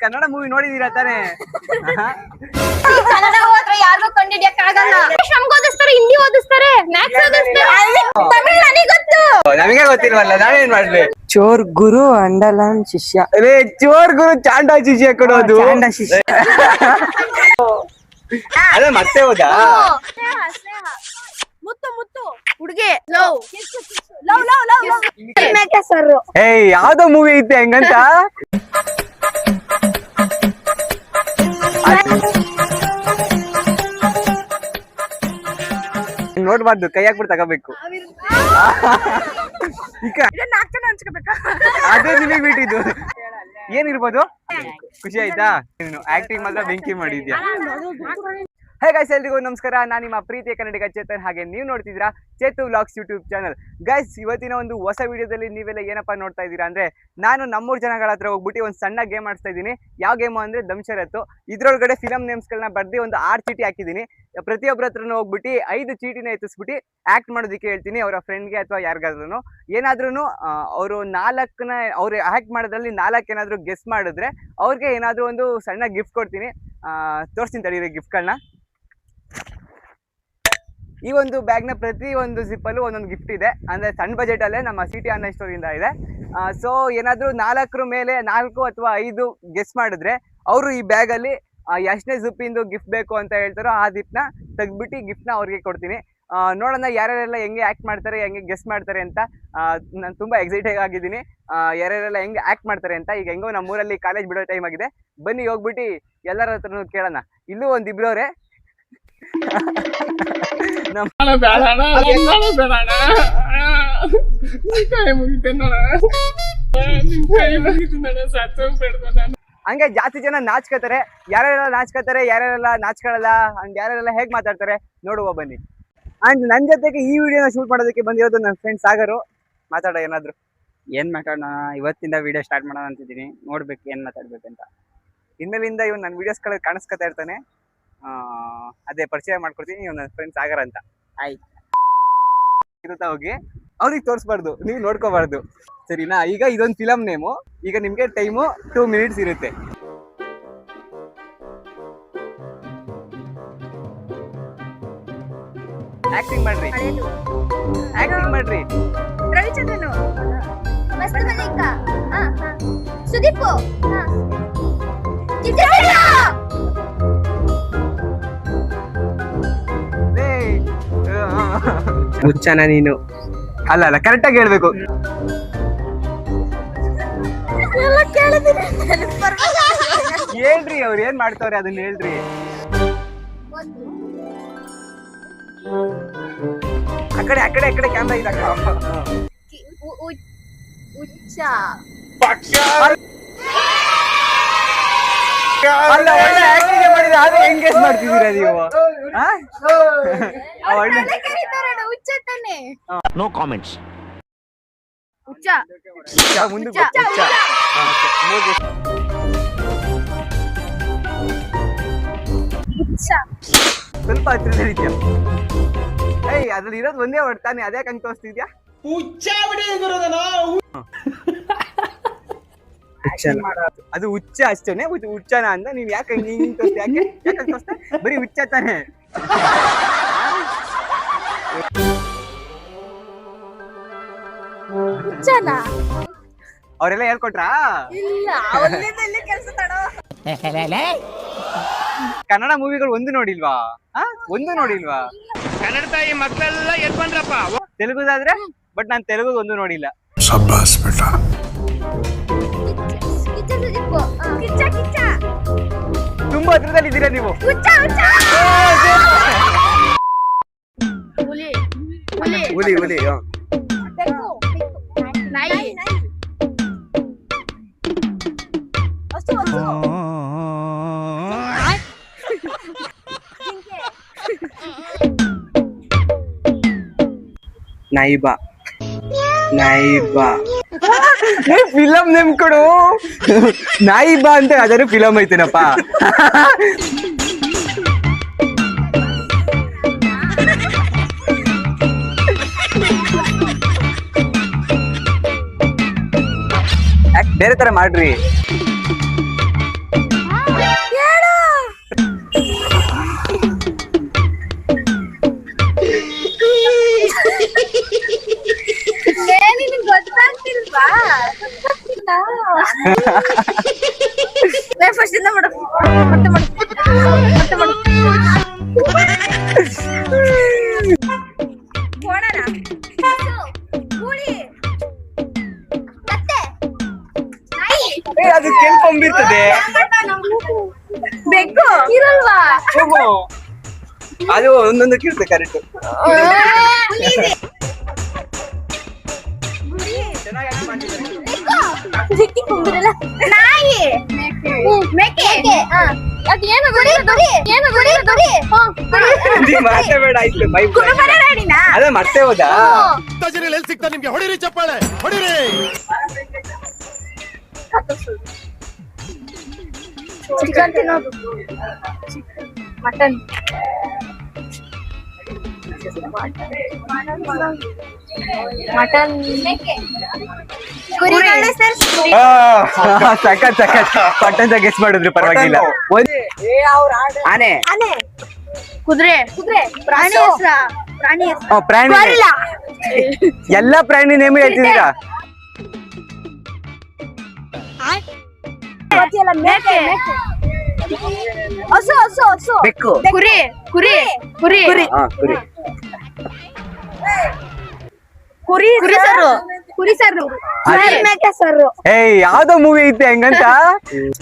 Kannada movie ನೋಡಿದೀರಾ ತಾನೇ? ಕನ್ನಡ ಹೋದ್ರೆ ಯಾರಿಗೂ ಕಂಡಿಡಿಯಕ್ ಆಗಲ್ಲ. ನಮ್ಗೆ ಓದಿಸ್ತಾರೆ, ಹಿಂದಿ ಓದಿಸ್ತಾರೆ, ಮ್ಯಾಥ್ಸ್ ಓದಿಸ್ತಾರೆ, ತಮಿಳ್ ನನಗೆ ಗೊತ್ತು. ನಮಗೆ ಗೊತ್ತಿಲ್ವಲ್ಲ, ನಾವೇನ್ ಮಾಡ್ಲಿ? ಚೋರ್ ಗುರು ಅಂಡಲನ್ ಶಿಷ್ಯ. ಅದೇ ಚೋರ್ ಗುರು ಚಾಂಡ ಶಿಷ್ಯ ಕೊಡೋದು. ಚಾಂಡ ಶಿಷ್ಯ. ಅದೇ ಮತ್ತೆ ಹೌದಾ? ಮುತ್ತು ಮುತ್ತು ಹುಡುಗಿ ಲವ್ ಲವ್ ಲವ್ ಲವ್ ಮೇಕೆ ಸರ್. ಏಯ್ ಯಾವ್ದೋ ಮೂವಿ ಐತೆ ಹಂಗಂತ ನೋಡ್ಬಾರ್ದು, ಕೈ ಹಾಕ್ಬಿಟ್ಟು ತಗೋಬೇಕು. ಅದೇ ನಿಮಗೆ ಬಿಟ್ಟಿದ್ದು. ಏನಿರ್ಬೋದು? ಖುಷಿ ಆಯ್ತಾ? ನೀನು ಆಕ್ಟಿಂಗ್ ಮಾತ್ರ ಬೆಂಕಿ ಮಾಡಿದ್ಯಾ. ಹೇ ಗೈಸ್, ಎಲ್ರಿಗೂ ನಮಸ್ಕಾರ. ನಾನು ನಿಮ್ಮ ಪ್ರೀತಿಯ ಕನ್ನಡಿಗ ಚೇತನ್. ಹಾಗೆ ನೀವು ನೋಡ್ತಿದ್ದೀರಾ Chethu vlogs YouTube channel. Guys, ಇವತ್ತಿನ ಒಂದು ಹೊಸ ವಿಡಿಯೋದಲ್ಲಿ ನೀವೆಲ್ಲ ಏನಪ್ಪ ನೋಡ್ತಾ ಇದ್ದೀರಾ ಅಂದ್ರೆ, ನಾನು ನಮ್ಮೂರು ಜನಗಳ ಹತ್ರ ಹೋಗ್ಬಿಟ್ಟು ಒಂದು ಸಣ್ಣ ಗೇಮ್ ಆಡಿಸ್ತಾ ಇದ್ದೀನಿ. ಯಾವ ಗೇಮು ಅಂದ್ರೆ ದಂಶರತ್ತು. ಇದ್ರೊಳಗಡೆ ಫಿಲಮ್ ನೇಮ್ಸ್ಗಳನ್ನ ಬರ್ದು ಒಂದು 6 ಚೀಟಿ ಹಾಕಿದ್ದೀನಿ. ಪ್ರತಿಯೊಬ್ಬರ ಹತ್ರನೂ ಹೋಗ್ಬಿಟ್ಟು 5 ಚೀಟಿನ ಎತ್ತಿಸ್ಬಿಟ್ಟು ಆಕ್ಟ್ ಮಾಡೋದಕ್ಕೆ ಹೇಳ್ತೀನಿ. ಅವರ ಫ್ರೆಂಡ್ಗೆ ಅಥವಾ ಯಾರಿಗಾದ್ರೂ ಏನಾದ್ರೂ ಅವರು 4ನ ಅವ್ರು ಆಕ್ಟ್ ಮಾಡೋದ್ರಲ್ಲಿ 4 ಏನಾದರೂ ಗೆಸ್ ಮಾಡಿದ್ರೆ ಅವ್ರಿಗೆ ಏನಾದರೂ ಒಂದು ಸಣ್ಣ ಗಿಫ್ಟ್ ಕೊಡ್ತೀನಿ. ತೋರಿಸ್ತೀನಿ ತಡೀರಿ ಗಿಫ್ಟ್ಗಳನ್ನ. ಈ ಒಂದು ಬ್ಯಾಗ್ನ ಪ್ರತಿ ಒಂದು ಜಿಪ್ಪಲ್ಲೂ ಒಂದೊಂದು ಗಿಫ್ಟ್ ಇದೆ. ಅಂದರೆ ಸಣ್ಣ ಬಜೆಟಲ್ಲೇ ನಮ್ಮ ಸಿಟಿ ಆನ್ಲೈನ್ ಸ್ಟೋರಿಂದ ಇದೆ. ಸೊ ಏನಾದರೂ 4 ಮೇಲೆ 4 ಅಥವಾ 5 ಗೆಸ್ ಮಾಡಿದ್ರೆ ಅವರು ಈ ಬ್ಯಾಗಲ್ಲಿ ಎಷ್ಟನೇ ಜಿಪ್ಪಿಂದು ಗಿಫ್ಟ್ ಬೇಕು ಅಂತ ಹೇಳ್ತಾರೋ ಆ ಜಿಪ್ನ ತೆಗ್ದುಬಿಟ್ಟು ಗಿಫ್ಟ್ನ ಅವ್ರಿಗೆ ಕೊಡ್ತೀನಿ. ನೋಡೋಣ ಯಾರ್ಯಾರೆಲ್ಲ ಹೆಂಗೆ ಆ್ಯಕ್ಟ್ ಮಾಡ್ತಾರೆ, ಹೆಂಗೆ ಗೆಸ್ ಮಾಡ್ತಾರೆ ಅಂತ. ನಾನು ತುಂಬ ಎಕ್ಸೈಟೆಡ್ ಆಗಿದ್ದೀನಿ ಯಾರ್ಯಾರೆಲ್ಲ ಹೆಂಗೆ ಆ್ಯಕ್ಟ್ ಮಾಡ್ತಾರೆ ಅಂತ. ಈಗ ಹೆಂಗೋ ನಮ್ಮೂರಲ್ಲಿ ಕಾಲೇಜ್ ಬಿಡೋ ಟೈಮ್ ಆಗಿದೆ. ಬನ್ನಿ ಹೋಗ್ಬಿಟ್ಟು ಎಲ್ಲರ ಹತ್ರನೂ ಕೇಳೋಣ. ಇಲ್ಲೂ ಒಂದು ಇಬ್ಬರವ್ರೆ. ಹಂಗೆ ಜಾಸ್ತಿ ಜನ ನಾಚ್ಕೋತಾರೆ. ಯಾರ್ಯಾರೆಲ್ಲ ನಾಚ್ಕೋತಾರೆ, ಯಾರ್ಯಾರೆಲ್ಲ ನಾಚ್ಕೊಳ್ಳಲ್ಲ, ಅಂಡ್ ಯಾರ್ಯಾರೆಲ್ಲ ಹೇಗೆ ಮಾತಾಡ್ತಾರೆ ನೋಡುವ ಬನ್ನಿ. ಅಂಡ್ ನನ್ನ ಜೊತೆಗೆ ಈ ವಿಡಿಯೋನ ಶೂಟ್ ಮಾಡೋದಕ್ಕೆ ಬಂದಿರೋದು ನನ್ನ ಫ್ರೆಂಡ್ ಸಾಗರು. ಮಾತಾಡೋ ಏನಾದ್ರು. ಏನ್ ಮಾತಾಡೋಣ, ಇವತ್ತಿಂದ ವಿಡಿಯೋ ಸ್ಟಾರ್ಟ್ ಮಾಡೋಣ ಅಂತಿದ್ದೀನಿ. ನೋಡ್ಬೇಕು ಏನ್ ಮಾತಾಡ್ಬೇಕಂತ. ಇನ್ಮೇಲಿಂದ ಇವ್ನು ನನ್ನ ವಿಡಿಯೋಸ್ಗಳು ಕಾಣಿಸ್ಕೊತಾ ಇರ್ತಾನೆ. ಅದೇ ಪರಿಚಯ ಮಾಡ್ಕೊಡ್ತೀನಿ. ಇವ್ ನನ್ನ ಫ್ರೆಂಡ್ ಸಾಗರ್ ಅಂತ. ಆಯ್ತು, ಇರುತ್ತಾ ಹೋಗಿ ಅವ್ರಿಗೆ ತೋರಿಸ್ಬಾರ್ದು, ನೀವು ನೋಡ್ಕೋಬಾರ್ದು, ಸರಿನಾ? ಈಗ ಇದೊಂದು ಫಿಲಮ್ ನೇಮು. ಈಗ ನಿಮ್ಗೆ ಟೈಮು 2 ಮಿನಿಟ್ಸ್ ಇರುತ್ತೆ. ಆಕ್ಟಿಂಗ್ ಮಾಡ್ರಿ, ಆಕ್ಟಿಂಗ್ ಮಾಡ್ರಿ. ರವಿಚಂದ್ರನು, ಮಸ್ತ್ ಮಲ್ಲಿಕ, ಸುದೀಪ್, ಮುಚ್ಚನ ನೀನು. ಅಲ್ಲ ಅಲ್ಲ, ಕರೆಕ್ಟಾಗಿ ಹೇಳ್ಬೇಕು. ಹೇಳ್ರಿ, ಅವ್ರು ಏನ್ ಮಾಡ್ತಾವ್ರೆ ಅದನ್ನ ಹೇಳ್ರಿ. ಆ ಕಡೆ ಕ್ಯಾಮ್ರಾ ಇದೆ. ಅಲ್ಲ, ಒಳ್ಳೆ ಆಕ್ಟಿಂಗ್ ಮಾಡಿದ್ರೆ ಆದ್ರೆ ಎಂಗೇಜ್ ಮಾಡ್ತಿದ್ದೀರಾ ನೀವು? No comments. ಮುಂದೆ ಸ್ವಲ್ಪ ಹತ್ತಿರದಲ್ಲಿದ್ಯಾ? ಏಯ್, ಅದ್ರಲ್ಲಿ ಇರೋದು ಒಂದೇ ವರ್ಡ್ ತಾನೆ, ಅದೇ ಕಂಗ್ ತೋರಿಸ್ತಿದ್ಯಾ? ಅದು ಹುಚ್ಚ ಅಷ್ಟೇನೆ. ಹುಚ್ಚನ ಅಂದ ನೀನ್ ಯಾಕೆ ಹಿಂಗ್ ತೋರಿಸ್ತಿ? ಯಾಕೆ ತೋರಿಸ್ತಾ? ಬರೀ ಹುಚ್ಚ ತಾನೆ. ಅವರೆಲ್ಲ ಹೇಳ್ಕೊಟ್ರಾ? ಕನ್ನಡ ಮೂವಿಗಳು ಒಂದು ನೋಡಿಲ್ವಾ? ಒಂದು ನೋಡಿಲ್ವಾ? ಕನ್ನಡ ತಾಯಿ ಮಕ್ಕಳೆಲ್ಲ ಎದ್ ಬಂದ್ರಪ್ಪ. ತೆಲುಗುದಾದ್ರೆ ಬಟ್ ನಾನು ತೆಲುಗು ಒಂದು ನೋಡಿಲ್ಲ. ತುಂಬಾ ಹತ್ರದಲ್ಲಿ ಇದ್ದೀರಾ ನೀವು. ಹುಲಿ ಹುಲಿ. ನೈಬಾ ನೈಬಾ ಫಿಲಮ್ ನೇಮ್ ಕೊಡು. ನಾಯಿಬಾ ಅಂತ ಯಾವ್ದಾದ್ರು ಫಿಲಮ್ ಐತೇನಪ್ಪ? ಬೇರೆ ತರ ಮಾಡ್ರಿ. ಫಸ್ಟ್ ಇಂದ ಮಾಡು ಮತ್ತೆ ಮಾಡು ಮತ್ತೆ ಮಾಡು ಗೋಣನ ಗೂಳಿ ಕತ್ತೆ ನಾಯಿ ಅದು ಕೆಂಪೊಂಬಿರ್ತದೆ. ಬೆಕ್ಕು ಇರಲ್ವಾ ಅದು ಒಂದೊಂದಕ್ಕೆ ಇರುತ್ತೆ ಕರೆಕ್ಟ್. ನಾಯಿ ಮೇಕೆ ಅದೇನು ಮಾತಾಡ ಆಯ್ತು ಬೈ ಅದೇ ಮತ್ತೆ ಹೋದಾ ಎಲ್ಲಿ ಸಿಗ್ತಾ ನಿಮ್ಗೆ ಹೊಡಿರಿ ಚಪ್ಪಾಳೆ ಹೊಡಿರಿ. ಚಿಕನ್ ತಿನ್ನೋದು ಮಟನ್ ಮಟನ್ ಕುರಿಗಳು ಸರ್ ಸಖತ್ ಪಟ್ಟಂತ ಗೆಸ್ ಮಾಡಿದ್ರು ಪರವಾಗಿಲ್ಲ. ಆನೆ ಆನೆ ಕುದುರೆ ಕುದುರೆ ಪ್ರಾಣಿ ಹೆಸರ ಪ್ರಾಣಿ ಹೆಸರು ಪ್ರಾಣಿ ಎಲ್ಲ ಪ್ರಾಣಿ ನೇಮ್ ಹೇಳ್ತಿದ್ದೀರಾ? ಮೇಕೆ ಹಸು ಹಸು ಹಸು ಬೆಕ್ಕು ಕುರಿ ಕುರಿ ಕುರಿ ಕುರಿ ಕುರಿ ಕುರಿ ಸರು ಕುರಿ ಸರು ಮೇಕೆ ಸರು ಏಯ್ ಯಾವ್ದೋ ಮೂವಿ ಐತೆ ಹಂಗಂತ.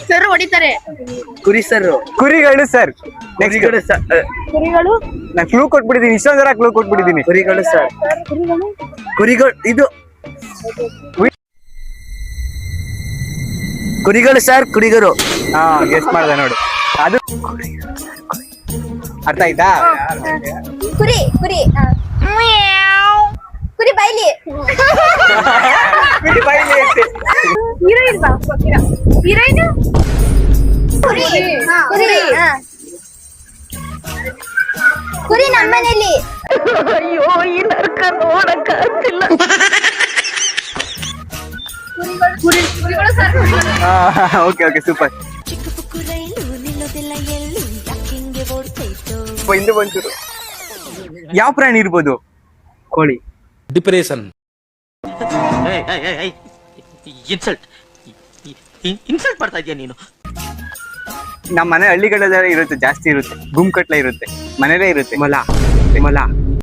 ಸರು ಹೊಡಿತಾರೆ ಕುರಿಗಳು ಸರ್. ಕುರಿಗಳು ನಾನು ಕ್ಲೂ ಕೊಟ್ಬಿಟ್ಟಿದ್ದೀನಿ, ಇಷ್ಟೊಂದ್ ಜನ ಕ್ಲೂ ಕೊಟ್ಬಿಟ್ಟಿದ್ದೀನಿ. ಕುರಿಗಳು ಸರ್. ಕುರಿಗಳು ಕುರಿಗಳು ಇದು ಕುರಿಗಳು ಸರ್. ಕುರಿಗರು. ಹಾ ಗೆಸ್ ಮಾಡ್ದೆ ನೋಡು. ಅದು ಅರ್ಥ ಆಯ್ತಾ? ಕುರಿ ಕುರಿ ಕುರಿ ಬೈಲಿ ಕುರಿ ಬಾಯಿಲಿ ಐತೆ. ಹೀರೋಯಿನ್ ಬಾ ಹೀರೋಯಿನ್ ಕುರಿ ಕುರಿ ಕುರಿ ನಮ್ಮನೇಲಿ ಅಯ್ಯೋ ಈ ನರ್ಕ ನೋಡಕ್ ಆಗ್ತಿಲ್ಲ. ಕುರಿಗಳು ಸರ್ ಓಕೆ ಓಕೆ ಸೂಪರ್. ಹಿಂದೆ ಬಂತು. ಯಾವ ಪ್ರಾಣಿ ಇರ್ಬೋದು? ಕೋಳಿ. ಡಿಪ್ರೆಷನ್ ಇನ್ಸಲ್ಟ್ ಮಾಡ್ತಾ ಇದೀಯ ನೀನು. ನಮ್ಮ ಮನೆ ಹಳ್ಳಿಗಳೆಲ್ಲ ಇರುತ್ತೆ, ಜಾಸ್ತಿ ಇರುತ್ತೆ, ಗುಮ್ಕಟ್ಲೆ ಇರುತ್ತೆ, ಮನೇಲೇ ಇರುತ್ತೆ. ಮೊಲ. ಮೊಲ.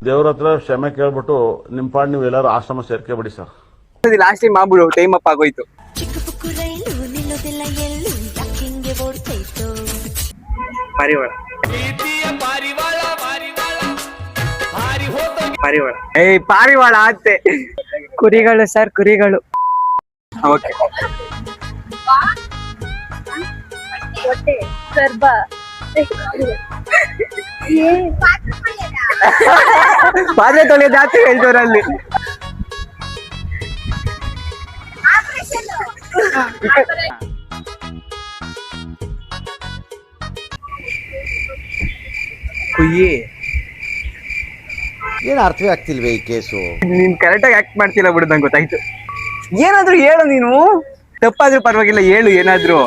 ದೇವ್ರ ಹತ್ರ ಕ್ಷಮೆ ಕೇಳ್ಬಿಟ್ಟು ನಿಮ್ಮ ಪಾಡ್ ನೀವು ಎಲ್ಲರೂ ಆಶ್ರಮ ಸೇರ್ಕೊಬಿಡಿ ಸರ್. ಲಾಸ್ಟ್ ಟೈಮ್ ಮಾಡ್ಬಿಡು, ಟೈಮ್ ಅಪ್ ಆಗೋಯ್ತು. ಪಾರಿವಾಳ. ಪಾರಿವಾಳ. ಏಯ್ ಪಾರಿವಾಳ ಆತ್ತೆ. ಕುರಿಗಳು ಸರ್. ಕುರಿಗಳು. ಓಕೆ ಹೊಟ್ಟೆ ಗರ್ಭ ಪಾತ್ರೆ ತೊಳೆಯೋದು ಜಾಸ್ತಿ ಹೇಳ್ತವ್ರಲ್ಲಿ. ಕುಯ್ಯಿ. ಏನು ಅರ್ಥವೇ ಆಗ್ತಿಲ್ವೇ ಈ ಕೇಸು? ನೀನ್ ಕರೆಕ್ಟ್ ಆಗಿ ಆಕ್ಟ್ ಮಾಡ್ತಿಲ್ಲ ಬಿಡು, ನಂಗೆ ಗೊತ್ತಾಯ್ತು. ಏನಾದ್ರು ಹೇಳು ನೀನು, ತಪ್ಪಾದ್ರೂ ಪರವಾಗಿಲ್ಲ ಹೇಳು ಏನಾದ್ರು.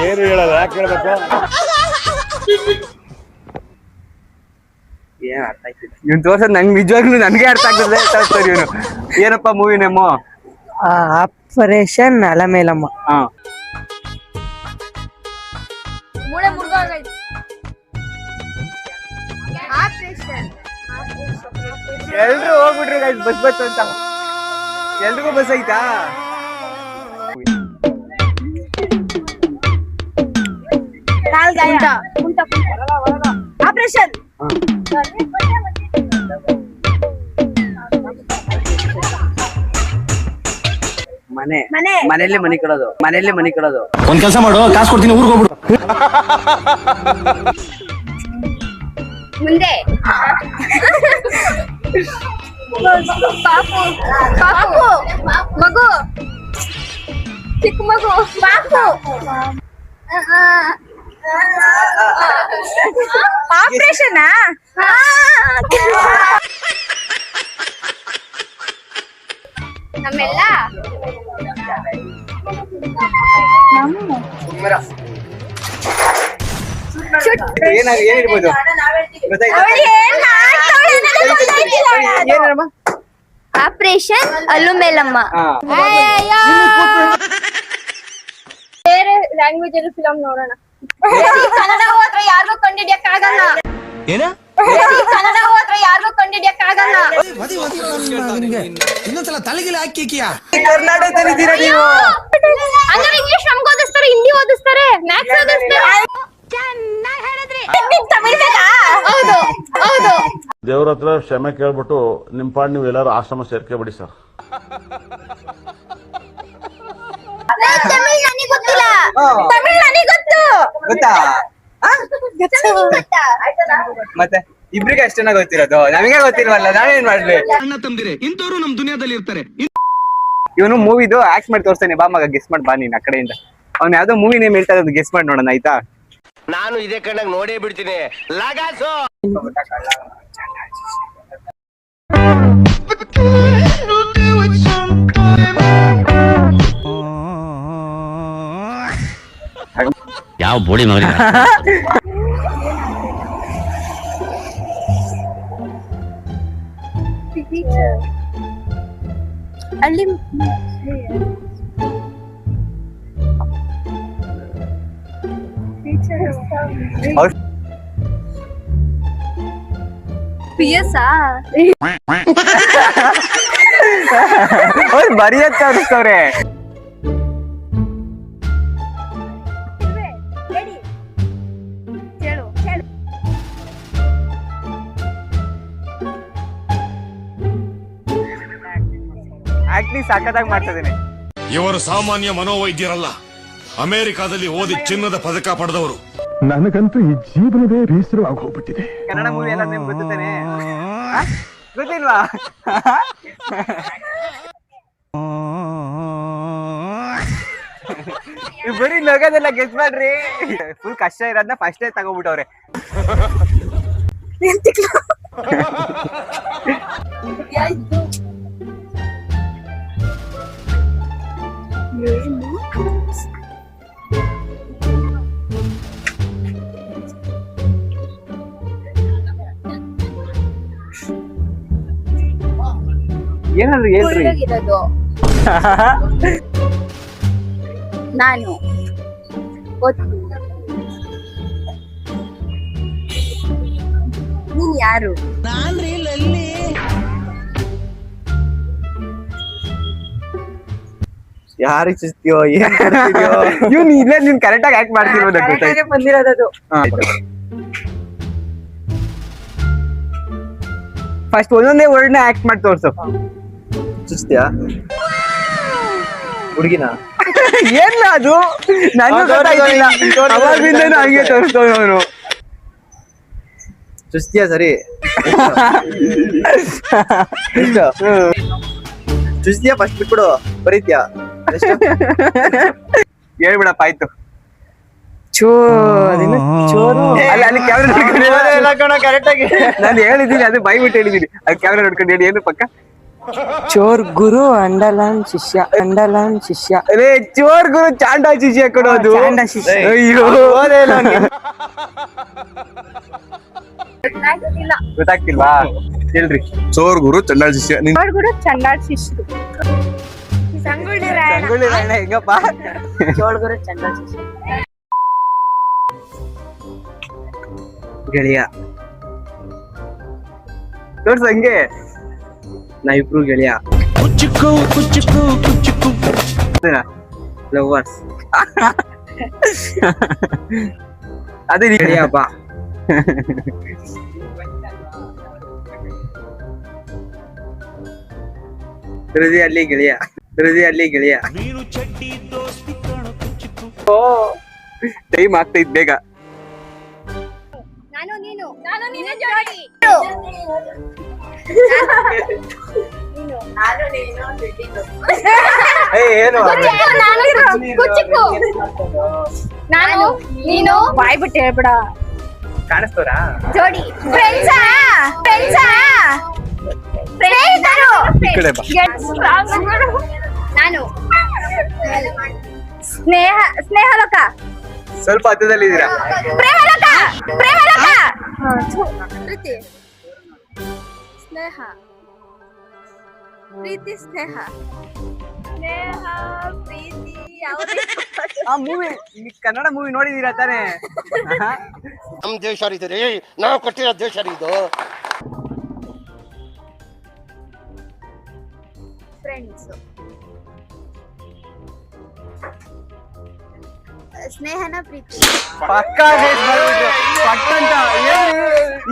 ಏನು ಹೇಳಲ್ಲ, ಯಾಕೆ ಹೇಳ್ಬೇಕು? ಏನ್ ಅರ್ಥ ಆಯ್ತಿಲ್ಲ. ಇವ್ನು ತೋರ್ಸೋದ್ ನಂಗೆ ನಿಜವಾಗ್ಲೂ ನನ್ಗೆ ಅರ್ಥ ಆಗ್ತದೆ. ಇವನು ಏನಪ್ಪ ಮೂವಿ ನೇಮು? ಆಪರೇಷನ್ ಅಲಮೇಲಮ್ಮ. ಹಾ ಮೂಳೆ ಮುರಿದೋಗೈತೆ. ಆಪರೇಷನ್ ಎಲ್ರು ಹೋಗ್ಬಿಟ್ರು guys, ಬಸ್ ಅಂತ. ಎಲ್ರಿಗೂ ಬಸ್ ಐತಾ? ಕಾಲ್ಗಾಯ ಆಪರೇಷನ್ ಮನೆ. ಮನೆ ಮನೆಯಲ್ಲಿ ಮನಿ ಕೊಡೋದು. ಮನೆಯಲ್ಲಿ ಮನಿ ಕೊಡೋದು. ಒಂದ್ ಕೆಲಸ ಮಾಡು, ಕಾಸು ಕೊಡ್ತೀನಿ, ಊರ್ಗ್ ಹೋಗ್ಬಿಡು. ಮುಂದೆ ಪಾಪು ಪಾಪು ಮಗು ಚಿಕ್ಕ ಮಗು ಪಾಪು ಆಪರೇಷನ್ ನಮ್ಮೆಲ್ಲ ಏನಿರ್ಬೋದು ಆಪರೇಷನ್ ಅಲ್ಲುಮೇಲಮ್ಮ. ಲ್ಯಾಂಗ್ವೇಜ್ ಅಲ್ಲಿ ಫಿಲಂ ನೋಡೋಣ. ಕನ್ನಡ ಹೋದ್ರೆ ಯಾರಿಗೂ ಕಂಡಿಡಿಯಕ್ ಆಗಲ್ಲ. ಏನ ಕನ್ನಡ ಹೋದ್ರೆ ಯಾರಿಗೂ ಕಂಡಿಡಿಯಕ್ ಆಗಲ್ಲ. ಇನ್ನೊಂದ್ಸಲ ತಲೆಗಿಲ್ಲ ಹಾಕಿಕಿಯಾ ಕರ್ನಾಟಕದಲ್ಲಿ ಇದ್ದೀರಾ ನೀವು? ಹಂಗಾರೆ ಇಂಗ್ಲಿಷ್ ನಮ್ಗೆ ಓದಿಸ್ತಾರೆ, ಹಿಂದಿ ಓದಿಸ್ತಾರೆ, ಮ್ಯಾಥ್ಸ್ ಓದಿಸ್ತಾರೆ. ಚೆನ್ನಾಗಿ ಹೇಳಿದ್ರಿ. ತಮಿಳ್ ಬೇಕಾ? ಹೌದು ಹೌದು. ದೇವ್ರ ಹತ್ರ ಕ್ಷಮೆ ಕೇಳ್ಬಿಟ್ಟು ನಿಮ್ ಪಾಡ್ ನೀವು ಎಲ್ಲಾರು ಆಶ್ರಮ ಸೇರ್ಕೊಬಿಡಿ ಸರ್. ತಮಿಳ್ ನನಗೆ ಗೊತ್ತಿಲ್ಲ. ತಮಿಳ್ ನನಗೆ ಗೊತ್ತು. ಗೊತ್ತಾ? ಮತ್ತೆ ಇಬ್ರಿಗೆ ಅಷ್ಟೇನ ಗೊತ್ತಿರೋದು, ನಮಗೆ ಗೊತ್ತಿಲ್ವಲ್ಲ, ನಾವೇನ್ ಮಾಡ್ಲಿ? ಅಣ್ಣ ತಮ್ದಿರೆ ಇಂಥವ್ರು ನಮ್ ದುನಿಯಾದಲ್ಲಿ ಇರ್ತಾರೆ. ಇವನು ಮೂವಿದು ಆಕ್ಟ್ ಮಾಡಿ ತೋರಿಸ್ತಾನೆ, ಬಾ ಮಗ ಗೆಸ್ ಮಾಡಿ ಬಾ ನೀನ್ ಆ ಕಡೆಯಿಂದ. ಅವ್ನು ಯಾವ್ದೋ ಮೂವಿ ನೇಮ್ ಹೇಳ್ತಾ ಇರೋದು ಗೆಸ್ ಮಾಡಿ ನೋಡೋಣ ಆಯ್ತಾ? ನಾನು ಇದೇ ಕಣ್ಣಾಗ ನೋಡೇ ಬಿಡ್ತೀನಿ ಲಗಾಸು. ಯಾವ ಬೋಳಿ ಮಗನಿಗೆ ಅಲ್ಲಿ ಅವ್ರು ಬರಿಯತ್ತ ತೋರಿಸ್ತವ್ರೆ. ಆಕ್ಟಿಂಗ್ ಸಾಕತ್ತಾಗಿ ಮಾಡ್ತಿದ್ದೀನಿ. ಇವರು ಸಾಮಾನ್ಯ ಮನೋವೈದ್ಯರಲ್ಲ, ಅಮೆರಿಕಾದಲ್ಲಿ ಓದಿ ಚಿನ್ನದ ಪದಕ ಪಡೆದವರು. ನನಗಂತೂ ಈ ಜೀವನವೇ ಬೇಸರವಾಗಿ ಹೋಗ್ಬಿಟ್ಟಿದೆ. ಕನ್ನಡ ಮೂವಿ ಎಲ್ಲ ನಿಮ್ಗೆ ಗೊತ್ತಾನೆ? ಗೊತ್ತಿಲ್ವಾ? ಬರೀ ನಗದೆಲ್ಲ ಗೆಸ್ ಮಾಡ್ರಿ. ಫುಲ್ ಕಷ್ಟ ಇರೋದನ್ನ ಫಸ್ಟೇ ತಗೋಬಿಟ್ಟವ್ರೆ. ಏನಾದ್ರು ಹೇಳ್ರಿ. ನಾನು ನೀನ್ ಯಾರು? ಯಾರಿಗೆ ಚುಸ್ತೀಯೋ ಏನ್ ಮಾಡ್ತಿದ್ಯೋ? ಇವ್ನು ಇಲ್ಲೇ ನೀನ್ ಕರೆಕ್ಟ್ ಆಗಿ ಆಕ್ಟ್ ಮಾಡ್ತಿರೋದು ಬಂದಿರೋದು. ಫಸ್ಟ್ ಒಂದೊಂದೇ ವರ್ಡ್ನ ಆಕ್ಟ್ ಮಾಡಿ ತೋರ್ಸು. ಚುಸ್ತಿಯಾ ಹುಡುಗಿನ? ಏನ್ ಅದು? ನಾನು ಗೊತ್ತಾಯ್ತಿಲ್ಲ, ಅವಾಗಿಂದನೂ ಹಂಗೆ ತೋರಿಸ್ತವ್ ಅವನು. ಚುಸ್ತಿಯಾ ಸರಿ. ಎಷ್ಟು ಚುಸ್ತಿಯಾ ಫಸ್ಟ್ ಬಿಟ್ಬಿಡು, ಬರೀತ್ಯಾ? ಹೇಳ್ಬಿಡಪ್ಪ ಆಯ್ತು. ಅಲ್ಲಿ ಕ್ಯಾಮ್ರಾ ಕರೆಕ್ಟ್ ಆಗಿ ನಾನು ಹೇಳಿದೀನಿ, ಅದು ಬೈ ಬಿಟ್ಟು ಹೇಳಿದೀನಿ. ಅದು ಕ್ಯಾಮ್ರಾ ನೋಡ್ಕೊಂಡು ಹೇಳಿ. ಏನು ಪಕ್ಕ? ಚೋರ್ ಗುರು ಅಂಡಲಾನ್ ಶಿಷ್ಯ, ಅಂಡಲಾನ್ ಶಿಷ್ಯ. ಅದೇ ಚೋರ್ ಗುರು ಚಾಂಡ ಶಿಷ್ಯ ಕೊಡೋದು. ಅಯ್ಯೋ ಗೊತ್ತಾಗ್ತಿಲ್ವಾ? ಹೇಳ್ರಿ. ಚೋರ್ ಗುರು ಚಂಡಾಳ ಶಿಷ್ಯ. ಗುರು ಚಂಡಾಳ ಶಿಷ್ಯರು. ಸಂಗೊಳ್ಳಿ ರಾಯಣ್ಣ ಹೆಂಗಪ್ಪ? ಚೋಳ್ ಗುರು ಚಂಡಾಳ ಶಿಷ್ಯ. ಗೆಳೆಯ ತೋರ್ಸ ಹಂಗೆ. ನಾವಿಬ್ರು ಗೆಳೆಯ. ಲವರ್ಸ್. ಅದೇ ಗೆಳೆಯ ಬಾ. ಹೃದಯಲ್ಲಿ ಗೆಳೆಯ, ಹೃದಯಲ್ಲಿ ಗೆಳೆಯ. ಟೈಮ್ ಆಗ್ತಾ ಇದ್ ಬೇಗ. ನಾನು ನೀನು ಜೋಡಿ. ಏನು ನಾನು ನೀನು ಬಾಯ್ ಬಿಟ್ಟು ಹೇಳ್ಬಿಡ. ಕಾಣಿಸ್ತೋರಾ? ಜೋಡಿ. ಫ್ರೆಂಡ್ಸಾ? ಫ್ರೆಂಡ್ಸರು. ಈ ಕಡೆ ಬಾ. ನಾನು ಸ್ನೇಹಲೋಕ. ಸ್ವಲ್ಪ ಹತ್ತದಲ್ಲಿ ಇದೀರಾ. ಪ್ರೇಮಲೋಕ. ಪ್ರೀತಿ ಸ್ನೇಹ. ಪ್ರೀತಿ ಸ್ನೇಹ. ಪ್ರೀತಿ ಆ ಮೂವಿ ಕನ್ನಡ ಮೂವಿ ನೋಡಿದೀರಾ ತಾನೇ? ನಮ್ ದೇಶ ರೀ ನಾವು ಕೊಟ್ಟಿರೋ ದೇಶ ಇದು. ಫ್ರೆಂಡ್ಸ್, ಸ್ನೇಹನ ಪ್ರೀತಿ. ಪಕ್ಕಾ ಗೇಸ್ ಮಾಡಿದ್ರು. ಪಕ್ಕಂತ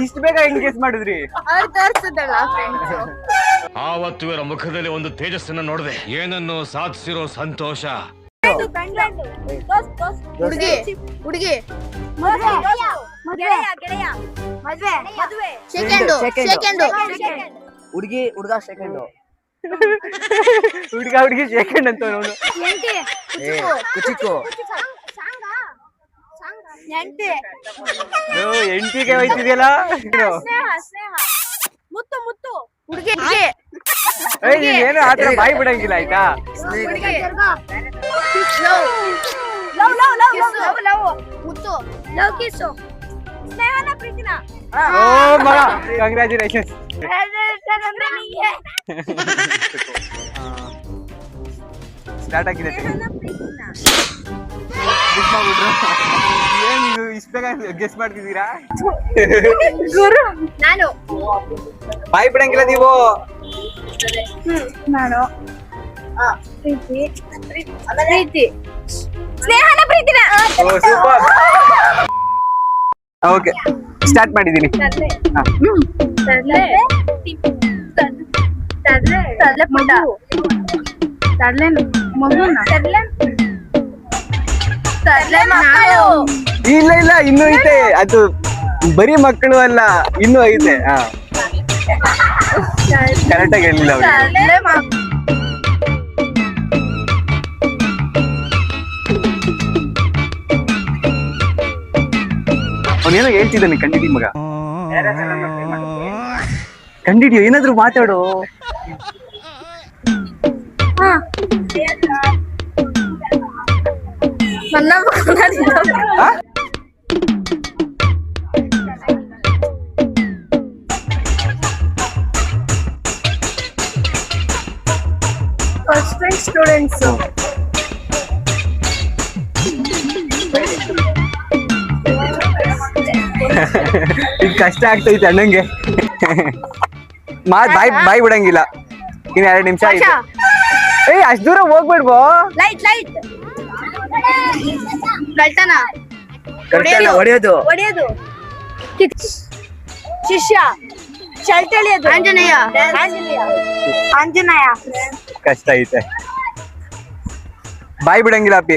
ಇಷ್ಟು ಬೇಗ ಹೆಂಗ್ ಗೇಸ್ ಮಾಡಿದ್ರಿ? ಅವ್ರು ತೋರ್ಸದಲ್ಲ ಫ್ರೆಂಡ್ಸ್. ಆವತ್ತು ಇವರ ಮುಖದಲ್ಲಿ ಒಂದು ತೇಜಸ್ಸನ್ನ ನೋಡಿದೆ. ಏನನ್ನು ಸಾಧಿಸಿರೋ ಸಂತೋಷ. ಹುಡುಗಿ ಹುಡುಗಿ ಮದ್ವೆ ಸೆಕೆಂಡು ಹುಡುಗಿ ಹುಡುಗ ಸೆಕೆಂಡ್ ಹುಡುಗಿ ಸೆಕೆಂಡ್ ಅಂತ ಅವನು. ಕುಚಿಕು ಎಂಟಿಗೆ ಹೋಯ್ತಿದ್ಯಲ್ಲ. ಮುತ್ತು ಮುತ್ತು ಹುಡುಗಿ ಏನು ಆತರ ಬಾಯಿ ಬಿಡಂಗಿಲ್ಲ ಆಯ್ತಾ? ಮುತ್ತು ಲವ್ ಕಿಸ್ಸು ಸ್ನೇಹನ ಪ್ರೀತಿನ. ಓ ಮಗ, ಕಂಗ್ರ್ಯಾಚುಲೇಷನ್. ಸ್ಟಾರ್ಟ್ ಆಗಿದೆ. ಏನ್ ನೀವು ಇಷ್ಟ ಬೇಗ ಗೆಸ್ ಮಾಡ್ತಿದ್ದೀರಾ? ನಾನು ಬಾಯಿ ಬಿಡಂಗಿಲ್ಲ ನೀವು. ನಾನು ಪ್ರೀತಿ ಸ್ನೇಹನ ಪ್ರೀತಿನ. ಸೂಪರ್. ಓಕೆ, ಸ್ಟಾರ್ಟ್ ಮಾಡಿದ್ದೀನಿ. ಇಲ್ಲ ಇಲ್ಲ, ಇನ್ನೂ ಐತೆ. ಅದು ಬರೀ ಮಕ್ಕಳು ಅಲ್ಲ, ಇನ್ನೂ ಐತೆ. ಕರೆಕ್ಟ್ ಆಗಿ ಹೇಳಿಲ್ಲ ಅವ್ರು. ಅವನೇನೋ ಹೇಳ್ತಿದ್ದಾನೆ, ಕಂಡಿಡಿ ಮಗ. ಕಂಡಿಡಿಯೋ, ಏನಾದ್ರು ಮಾತಾಡು. First time students. ಇದು ಕಷ್ಟ ಆಗ್ತೈತೆ ಅಣ್ಣಂಗೆ. ಬಾಯಿ ಬಿಡಂಗಿಲ್ಲ. ಇನ್ನು 2 ನಿಮಿಷ ಆಯ್ತು. ಅಷ್ಟ್ ದೂರ ಹೋಗ್ಬಿಡ್ಬೋ. ಲೈಟ್ ಲೈಟ್ ಗಲ್ಟನ ಹೊಡೆಯೋದು ಹೊಡೆಯೋದು. ಶಿಷ್ಯ ಶರ್ಟ್ ಎಳೆಯೋದು. ಆಂಜನೇಯ ಆಂಜನೇಯ. ಕಷ್ಟ ಐತೆ. ಬಾಯಿ ಬಿಡಂಗಿಲ್ಲ ಅಪ್ಪಿ.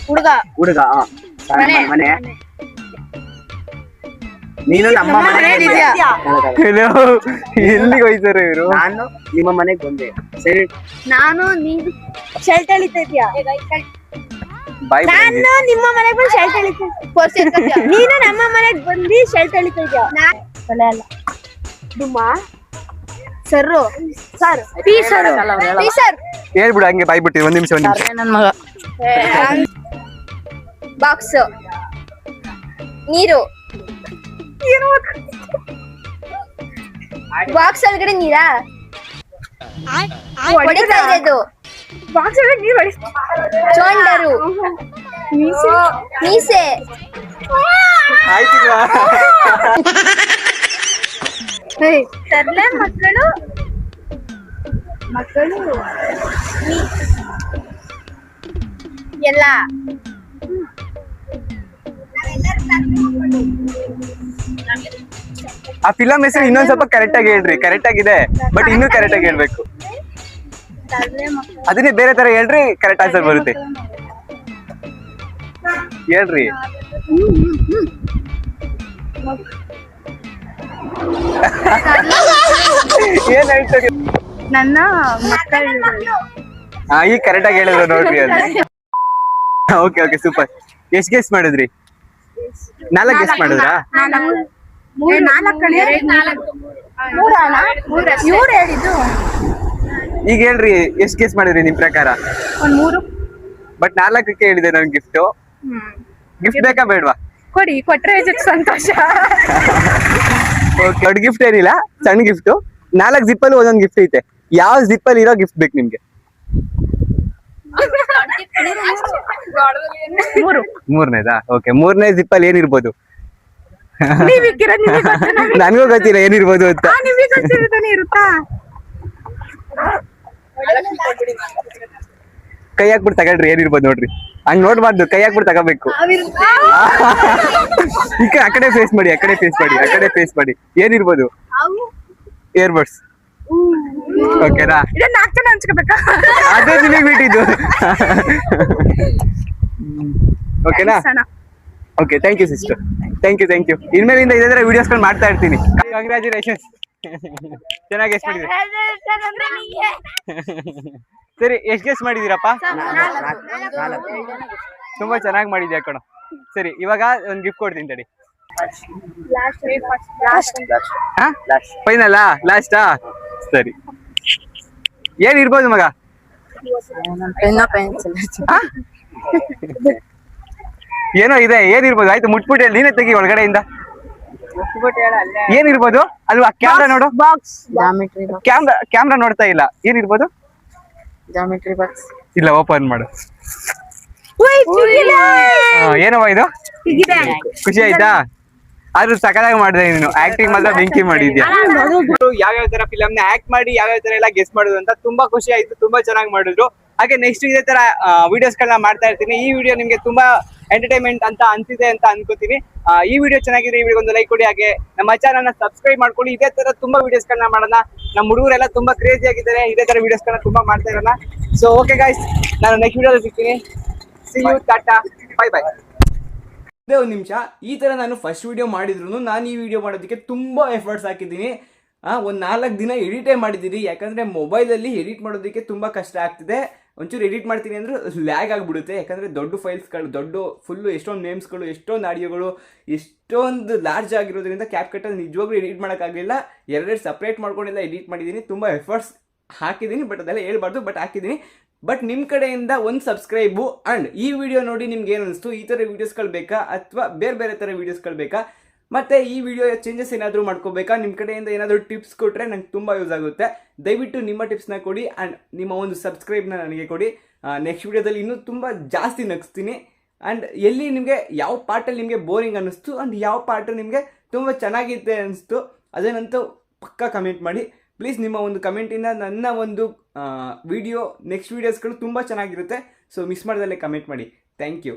ಹುಡುಗ ಹುಡುಗ ಮನೆ. ನೀನು ನಮ್ಮ ಮನೆಗೆ ಎಲ್ಲಿಗೆ ಹೋಯ್ತಾರೆ ಇವರು? ನಾನು ನಿಮ್ಮ ಮನೆಗೆ ಬಂದೆ. ಸರಿ, ನಾನು ನೀನು ಶರ್ಟ್ ಎಳಿತಾ ಇದ್ಯಾ? ಬಾಯಿ ಬಿಡಂಗಿಲ್ಲ. ನಾನು ನಿಮ್ಮ ಮನೆಗೆ ಬಂದು ಶರ್ಟ್ ಎಳಿತಾ. ನೀನು ನಮ್ಮ ಮನೆಗೆ ಬಂದು ಶರ್ಟ್ ಎಳಿತಾ ಇದ್ಯಾ? ತಲೆ ಅಲ್ಲ ಡುಮ್ಮಾ sir sir P sir P sir ಹೇಳ್ಬಿಡು ಹಂಗೆ ಬಾಯಿ ಬಿಟ್ಟು. 1 ನಿಮಿಷ. ನನ್ ಮಗ ಬಾಕ್ಸ್ ನೀರು ಬಾಕ್ಸ್ ಒಳಗಡೆ ನೀರಾ ಹೊಡಿತಾ ಇರೋದು. ಬಾಕ್ಸ್ ಒಳಗೆ ನೀರು ಚೋಂಡರು ಮೀಸೆ ಆಯ್ತಿಲ್ವಾ? ತರ್ಲೆ ಮಕ್ಕಳು ಎಲ್ಲ ಆ ಫಿಲಂ ಹೆಸರು ಇನ್ನೊಂದ್ ಸ್ವಲ್ಪ ಕರೆಕ್ಟ್ ಆಗಿ ಹೇಳ್ರಿ. ಕರೆಕ್ಟ್ ಆಗಿದೆ, ಬಟ್ ಇನ್ನೂ ಕರೆಕ್ಟ್ ಆಗಿ ಹೇಳ್ಬೇಕು. ಅದನ್ನೇ ಬೇರೆ ತರ ಹೇಳ್ರಿ, ಕರೆಕ್ಟ್ ಆನ್ಸರ್ ಬರುತ್ತೆ. ಹೇಳ್ರಿ. ಏನ್ ಹೇಳ್ತಾರೆ? ನನ್ನ ಮಕ್ಕಳು. ಈಗ ಕರೆಕ್ಟ್ ಆಗಿ ಹೇಳಿದ್ರು ನೋಡ್ರಿ ಅದು. Okay okay, super. ಎಷ್ಟ್ ಗೆಸ್ ಮಾಡಿದ್ರಿ? 4 ಗೆಸ್ ಮಾಡಿದ್ರಾ? ಈಗ ಹೇಳ್ರಿ, ಎಷ್ಟ್ ಗೆಸ್ ಮಾಡಿದ್ರಿ ನಿಮ್ ಪ್ರಕಾರ? 3 ಬಟ್ 4ಕ್ಕೆ ಹೇಳಿದೆ ನನ್ ಗಿಫ್ಟ್. ಗಿಫ್ಟ್ ಬೇಕಾ ಬೇಡವಾ? ಕೊಡಿ, ಕೊಟ್ರೆ ಸಂತೋಷ. ದೊಡ್ಡ ಗಿಫ್ಟ್ ಏನಿಲ್ಲ, ಸಣ್ಣ ಗಿಫ್ಟ್. 4 ಜಿಪ್ಪಲ್ಲಿ ಒಂದೊಂದು ಗಿಫ್ಟ್ ಐತೆ. ಯಾವ ಜಿಪ್ಪಲ್ಲಿ ಇರೋ ಗಿಫ್ಟ್ ಬೇಕು ನಿಮ್ಗೆ? ಮೂರನೇದಾ? ಓಕೆ, ಮೂರನೇ ಜಿಪ್ ಅಲ್ಲಿ ಏನಿರ್ಬೋದು? ನನ್ಗೂ ಗೊತ್ತಿಲ್ಲ ಏನಿರ್ಬೋದು ಅಂತ. ಕೈ ಹಾಕ್ಬಿಟ್ಟು ತಗೊಳ್ರಿ, ಏನಿರ್ಬೋದು ನೋಡ್ರಿ. ಹಂಗ್ ನೋಡ್ಬಾರ್ದು, ಕೈ ಹಾಕ್ಬಿಟ್ಟು ತಗೋಬೇಕು. ಆ ಕಡೆ ಫೇಸ್ ಮಾಡಿ, ಆ ಕಡೆ ಫೇಸ್ ಮಾಡಿ, ಆ ಕಡೆ ಫೇಸ್ ಮಾಡಿ. ಏನಿರ್ಬೋದು? ಇಯರ್ಬಡ್ಸ್. ಓಕೆನಾ? ಅದೇ ನಿಮಗೆ ಬಿಟ್ಟಿದ್ದು. ಓಕೆನಾ? Okay, thank you sister, thank you. ಇನ್ಮೇಲಿಂದ ಇದೇ ವಿಡಿಯೋಸ್ಗಳು ಮಾಡ್ತಾ ಇರ್ತೀನಿ. ಕಂಗ್ರ್ಯಾಚುಲೇಷನ್ಸ್. ಚೆನ್ನಾಗಿ ಗೆಸ್ ಮಾಡಿದ್ರಿ. ಸರಿ, ಎಷ್ಟು ಗೆಸ್ ಮಾಡಿದೀರಪ್ಪ? ತುಂಬಾ ಚೆನ್ನಾಗಿ ಮಾಡಿದ್ಯಾ ಕಣ. ಸರಿ, ಇವಾಗ ಒಂದು ಗಿಫ್ಟ್ ಕೊಡ್ತೀನಿ ತಡಿ. ಫೈನಲ್ಲಾ? ಲಾಸ್ಟಾ? ಸರಿ, ಏನಿರ್ಬೋದು ಮಗ? ಏನೋ ಇದೆ, ಏನಿರ್ಬೋದು? ಆಯ್ತು, ಮುಟ್ಬಿಟ್ಟು ನೀನೇ ತೆಗಿ ಒಳಗಡೆಯಿಂದ. ಏನಿರ್ಬೋದು ಅಲ್ವಾ? ಕ್ಯಾಮ್ರಾ ನೋಡು. ಕ್ಯಾಮ್ರಾ ನೋಡ್ತಾ ಇಲ್ಲ. ಏನಿರ್ಬೋದು? Geometry box. ಇಲ್ಲ, ಓಪನ್ ಮಾಡು. ಏನವ ಇದು? ಖುಷಿ ಆಯ್ತಾ? ಆದ್ರೂ ಸಕಲಾಗಿ ಮಾಡಿದೆ ನೀನು. ಆಕ್ಟಿಂಗ್ ಮಾತ್ರ ಬೆಂಕಿ ಮಾಡಿದ್ಯಾ. ಯಾವ್ಯಾವ ತರ ಫಿಲಮ್ ನ ಆಕ್ಟ್ ಮಾಡಿ ಯಾವ್ಯಾವ ತರ ಎಲ್ಲ ಗೆಸ್ ಮಾಡುದು ಅಂತ ತುಂಬಾ ಖುಷಿ ಆಯ್ತು. ತುಂಬಾ ಚೆನ್ನಾಗಿ ಮಾಡಿದ್ರು. ಹಾಗೆ ನೆಕ್ಸ್ಟ್ ಇದೇ ತರ ವಿಡಿಯೋಸ್ ಗಳನ್ನ ಮಾಡ್ತಾ ಇರ್ತೀನಿ. ಈ ವಿಡಿಯೋ ನಿಮ್ಗೆ ತುಂಬಾ ಎಂಟರ್ಟೈನ್ಮೆಂಟ್ ಅಂತ ಅನ್ಸಿದೆ ಅಂತ ಅನ್ಕೋತೀನಿ. ಈ ವಿಡಿಯೋ ಚೆನ್ನಾಗಿದ್ರೆ ಈ ವಿಡಿಯೋ ಒಂದು ಲೈಕ್ ಕೊಡಿ. ಹಾಗೆ ನಮ್ಮ ಚಾನಲ್ ನ ಸಬ್ಸ್ಕ್ರೈಬ್ ಮಾಡ್ಕೊಳ್ಳಿ. ಇದೇ ತರ ತುಂಬಾ ವಿಡಿಯೋಸ್ ಗಳನ್ನ ಮಾಡೋಣ. ನಮ್ಮ ಹುಡುಗರೆಲ್ಲ ತುಂಬಾ ಕ್ರೇಜಿ ಆಗಿದ್ದಾರೆ. ಇದೇ ತರ ವಿಡಿಯೋಸ್ ಗಳನ್ನ ತುಂಬಾ ಮಾಡ್ತಾ ಇರೋಣ. ಸೊ ಓಕೆ ಗೈಸ್, ನಾನು ನೆಕ್ಸ್ಟ್ ವಿಡಿಯೋದಲ್ಲಿ ಸಿಗ್ತೀನಿ. ಸಿ ಯು, ಟಾಟಾ, ಬೈ ಬೈ. ಇದೇ ಒಂದು ನಿಮಿಷ. ಈ ತರ ನಾನು ಫಸ್ಟ್ ವಿಡಿಯೋ ಮಾಡಿದ್ರು ನಾನು ಈ ವಿಡಿಯೋ ಮಾಡೋದಕ್ಕೆ ತುಂಬಾ ಎಫರ್ಟ್ಸ್ ಹಾಕಿದ್ದೀನಿ. ಒಂದು 4 ದಿನ ಎಡಿಟೇ ಮಾಡಿದ್ದೀನಿ. ಯಾಕಂದ್ರೆ ಮೊಬೈಲಲ್ಲಿ ಎಡಿಟ್ ಮಾಡೋದಕ್ಕೆ ತುಂಬಾ ಕಷ್ಟ ಆಗ್ತಿದೆ. ಒಂಚೂರು ಎಡಿಟ್ ಮಾಡ್ತೀನಿ ಅಂದ್ರೆ ಲ್ಯಾಗ್ ಆಗಿಬಿಡುತ್ತೆ. ಯಾಕಂದರೆ ದೊಡ್ಡ ಫೈಲ್ಸ್ಗಳು, ದೊಡ್ಡ ಫುಲ್ಲು ಎಷ್ಟೊಂದು ನೇಮ್ಸ್ಗಳು, ಎಷ್ಟೊಂದು ಆಡಿಯೋಗಳು, ಎಷ್ಟೊಂದು ಲಾರ್ಜ್ ಆಗಿರೋದ್ರಿಂದ ಕ್ಯಾಪ್ಕಟ್ಟಲ್ಲಿ ನಿಜವಾಗ್ಲೂ ಎಡಿಟ್ ಮಾಡೋಕ್ಕಾಗಲಿಲ್ಲ. ಎರಡೆರಡು ಸಪ್ರೇಟ್ ಮಾಡ್ಕೊಂಡೆಲ್ಲ ಎಡಿಟ್ ಮಾಡಿದ್ದೀನಿ. ತುಂಬ ಎಫರ್ಟ್ಸ್ ಹಾಕಿದ್ದೀನಿ, ಬಟ್ ಅದೆಲ್ಲ ಹೇಳ್ಬಾರ್ದು, ಬಟ್ ಹಾಕಿದ್ದೀನಿ. ಬಟ್ ನಿಮ್ಮ ಕಡೆಯಿಂದ ಒಂದು ಸಬ್ಸ್ಕ್ರೈಬು ಆ್ಯಂಡ್ ಈ ವಿಡಿಯೋ ನೋಡಿ ನಿಮ್ಗೆ ಏನು ಅನಿಸ್ತು? ಈ ಥರ ವೀಡಿಯೋಸ್ಗಳು ಬೇಕಾ ಅಥವಾ ಬೇರೆ ಬೇರೆ ಥರ ವೀಡಿಯೋಸ್ಗಳು ಬೇಕಾ? ಮತ್ತು ಈ ವಿಡಿಯೋ ಚೇಂಜಸ್ ಏನಾದರೂ ಮಾಡ್ಕೋಬೇಕಾ? ನಿಮ್ಮ ಕಡೆಯಿಂದ ಏನಾದರೂ ಟಿಪ್ಸ್ ಕೊಟ್ಟರೆ ನಂಗೆ ತುಂಬ ಯೂಸ್ ಆಗುತ್ತೆ. ದಯವಿಟ್ಟು ನಿಮ್ಮ ಟಿಪ್ಸ್ನ ಕೊಡಿ ಆ್ಯಂಡ್ ನಿಮ್ಮ ಒಂದು ಸಬ್ಸ್ಕ್ರೈಬ್ನ ನನಗೆ ಕೊಡಿ. ನೆಕ್ಸ್ಟ್ ವಿಡಿಯೋದಲ್ಲಿ ಇನ್ನೂ ತುಂಬ ಜಾಸ್ತಿ ನಗಿಸ್ತೀನಿ. ಆ್ಯಂಡ್ ಎಲ್ಲಿ ನಿಮಗೆ ಯಾವ ಪಾರ್ಟಲ್ಲಿ ನಿಮಗೆ ಬೋರಿಂಗ್ ಅನ್ನಿಸ್ತು ಆ್ಯಂಡ್ ಯಾವ ಪಾರ್ಟು ನಿಮಗೆ ತುಂಬ ಚೆನ್ನಾಗಿದೆ ಅನ್ನಿಸ್ತು ಅದನ್ನಂತೂ ಪಕ್ಕಾ ಕಮೆಂಟ್ ಮಾಡಿ ಪ್ಲೀಸ್. ನಿಮ್ಮ ಒಂದು ಕಮೆಂಟಿಂದ ನನ್ನ ಒಂದು ವಿಡಿಯೋ ನೆಕ್ಸ್ಟ್ ವೀಡಿಯೋಸ್ಗಳು ತುಂಬ ಚೆನ್ನಾಗಿರುತ್ತೆ. ಸೊ ಮಿಸ್ ಮಾಡ್ದಲ್ಲೇ ಕಮೆಂಟ್ ಮಾಡಿ. Thank you.